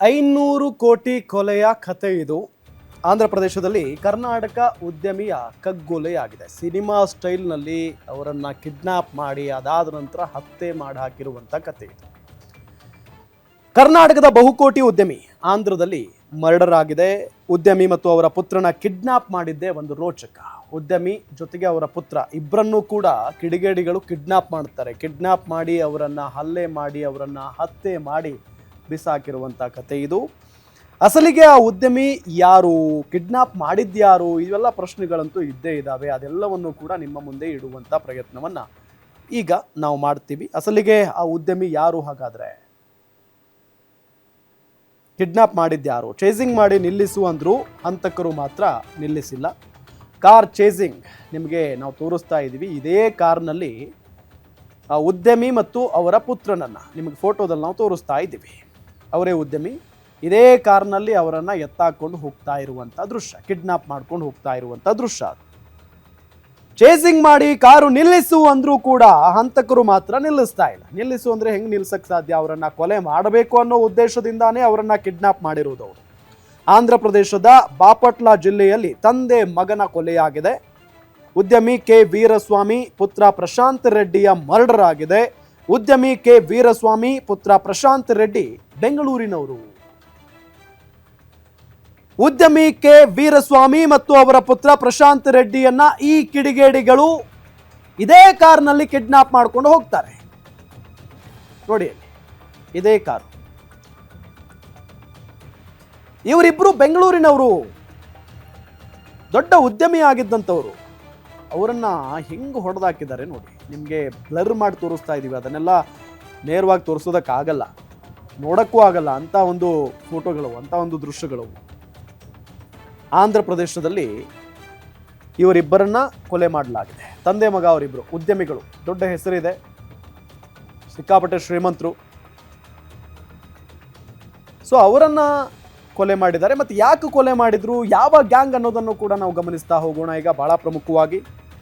500 ಕೋಟಿ ಕೊಲೆಯ ಕಥೆ ಇದು. ಆಂಧ್ರ ಪ್ರದೇಶದಲ್ಲಿ ಕರ್ನಾಟಕ ಉದ್ಯಮಿಯ ಕಗ್ಗೊಲೆಯಾಗಿದೆ. ಸಿನಿಮಾ ಸ್ಟೈಲ್ನಲ್ಲಿ ಅವರನ್ನ ಕಿಡ್ನಾಪ್ ಮಾಡಿ ಅದಾದ ನಂತರ ಹತ್ಯೆ ಮಾಡಿ ಹಾಕಿರುವಂಥ ಕಥೆ ಇದು. ಕರ್ನಾಟಕದ ಬಹುಕೋಟಿ ಉದ್ಯಮಿ ಆಂಧ್ರದಲ್ಲಿ ಮರ್ಡರ್ ಆಗಿದೆ. ಉದ್ಯಮಿ ಮತ್ತು ಅವರ ಪುತ್ರನ ಕಿಡ್ನಾಪ್ ಮಾಡಿದ್ದೇ ಒಂದು ರೋಚಕ. ಉದ್ಯಮಿ ಜೊತೆಗೆ ಅವರ ಪುತ್ರ ಇಬ್ಬರನ್ನೂ ಕೂಡ ಕಿಡಿಗೇಡಿಗಳು ಕಿಡ್ನಾಪ್ ಮಾಡ್ತಾರೆ. ಕಿಡ್ನಾಪ್ ಮಾಡಿ ಅವರನ್ನ ಹಲ್ಲೆ ಮಾಡಿ ಅವರನ್ನ ಹತ್ಯೆ ಮಾಡಿ ಬಿಸಾಕಿರುವಂಥ ಕತೆ ಇದು. ಅಸಲಿಗೆ ಆ ಉದ್ಯಮಿ ಯಾರು, ಕಿಡ್ನಾಪ್ ಮಾಡಿದ್ಯಾರು, ಇವೆಲ್ಲ ಪ್ರಶ್ನೆಗಳಂತೂ ಇದ್ದೇ ಇದ್ದಾವೆ. ಅದೆಲ್ಲವನ್ನು ಕೂಡ ನಿಮ್ಮ ಮುಂದೆ ಇಡುವಂಥ ಪ್ರಯತ್ನವನ್ನು ಈಗ ನಾವು ಮಾಡ್ತೀವಿ. ಅಸಲಿಗೆ ಆ ಉದ್ಯಮಿ ಯಾರು? ಹಾಗಾದರೆ ಕಿಡ್ನಾಪ್ ಮಾಡಿದ್ಯಾರು? ಚೇಸಿಂಗ್ ಮಾಡಿ ನಿಲ್ಲಿಸು ಅಂದರು, ಹಂತಕರು ಮಾತ್ರ ನಿಲ್ಲಿಸಿಲ್ಲ. ಕಾರ್ ಚೇಸಿಂಗ್ ನಿಮಗೆ ನಾವು ತೋರಿಸ್ತಾ ಇದ್ದೀವಿ. ಇದೇ ಕಾರ್ನಲ್ಲಿ ಆ ಉದ್ಯಮಿ ಮತ್ತು ಅವರ ಪುತ್ರನನ್ನು ನಿಮಗೆ ಫೋಟೋದಲ್ಲಿ ನಾವು ತೋರಿಸ್ತಾ ಇದ್ದೀವಿ. ಅವರೇ ಉದ್ಯಮಿ. ಇದೇ ಕಾರ್ನಲ್ಲಿ ಅವರನ್ನು ಎತ್ತಾಕೊಂಡು ಹೋಗ್ತಾ ಇರುವಂಥ ದೃಶ್ಯ, ಕಿಡ್ನಾಪ್ ಮಾಡ್ಕೊಂಡು ಹೋಗ್ತಾ ಇರುವಂಥ ದೃಶ್ಯ. ಚೇಸಿಂಗ್ ಮಾಡಿ ಕಾರು ನಿಲ್ಲಿಸು ಅಂದರೂ ಕೂಡ ಹಂತಕರು ಮಾತ್ರ ನಿಲ್ಲಿಸ್ತಾ ಇಲ್ಲ. ನಿಲ್ಲಿಸು ಅಂದರೆ ಹೆಂಗೆ ನಿಲ್ಸಕ್ಕೆ ಸಾಧ್ಯ? ಅವರನ್ನು ಕೊಲೆ ಮಾಡಬೇಕು ಅನ್ನೋ ಉದ್ದೇಶದಿಂದಾನೇ ಅವರನ್ನು ಕಿಡ್ನಾಪ್ ಮಾಡಿರುವುದು ಅವರು. ಆಂಧ್ರ ಪ್ರದೇಶದ ಬಾಪಟ್ಲಾ ಜಿಲ್ಲೆಯಲ್ಲಿ ತಂದೆ ಮಗನ ಕೊಲೆಯಾಗಿದೆ. ಉದ್ಯಮಿ ಕೆ ವೀರಸ್ವಾಮಿ ಪುತ್ರ ಪ್ರಶಾಂತ್ ರೆಡ್ಡಿಯ ಮರ್ಡರ್ ಆಗಿದೆ. ಉದ್ಯಮಿ ಕೆ ವೀರಸ್ವಾಮಿ ಪುತ್ರ ಪ್ರಶಾಂತ್ ರೆಡ್ಡಿ ಬೆಂಗಳೂರಿನವರು. ಉದ್ಯಮಿ ಕೆ ವೀರಸ್ವಾಮಿ ಮತ್ತು ಅವರ ಪುತ್ರ ಪ್ರಶಾಂತ್ ರೆಡ್ಡಿಯನ್ನ ಈ ಕಿಡಿಗೇಡಿಗಳು ಇದೇ ಕಾರ್ನಲ್ಲಿ ಕಿಡ್ನಾಪ್ ಮಾಡ್ಕೊಂಡು ಹೋಗ್ತಾರೆ. ನೋಡಿ, ಇದೇ ಕಾರು. ಇವರಿಬ್ರು ಬೆಂಗಳೂರಿನವರು, ದೊಡ್ಡ ಉದ್ಯಮಿ ಆಗಿದ್ದಂಥವ್ರು. ಅವರನ್ನ ಹೆಂಗೆ ಹೊಡೆದಾಕಿದ್ದಾರೆ ನೋಡಿ. ನಿಮಗೆ ಬ್ಲರ್ ಮಾಡಿ ತೋರಿಸ್ತಾ ಇದ್ದೀವಿ. ಅದನ್ನೆಲ್ಲ ನೇರವಾಗಿ ತೋರಿಸೋದಕ್ಕಾಗಲ್ಲ, ನೋಡೋಕ್ಕೂ ಆಗಲ್ಲ ಅಂಥ ಒಂದು ಫೋಟೋಗಳು, ಅಂಥ ಒಂದು ದೃಶ್ಯಗಳು. ಆಂಧ್ರ ಪ್ರದೇಶದಲ್ಲಿ ಇವರಿಬ್ಬರನ್ನ ಕೊಲೆ ಮಾಡಲಾಗಿದೆ. ತಂದೆ ಮಗ ಅವರಿಬ್ಬರು ಉದ್ಯಮಿಗಳು, ದೊಡ್ಡ ಹೆಸರಿದೆ, ಸಿಕ್ಕಾಪಟ್ಟೆ ಶ್ರೀಮಂತರು. ಸೊ ಅವರನ್ನ ಕೊಲೆ ಮಾಡಿದ್ದಾರೆ. ಮತ್ತು ಯಾಕೆ ಕೊಲೆ ಮಾಡಿದ್ರು, ಯಾವ ಗ್ಯಾಂಗ್ ಅನ್ನೋದನ್ನು ಕೂಡ ನಾವು ಗಮನಿಸ್ತಾ ಹೋಗೋಣ ಈಗ. ಬಹಳ ಪ್ರಮುಖವಾಗಿ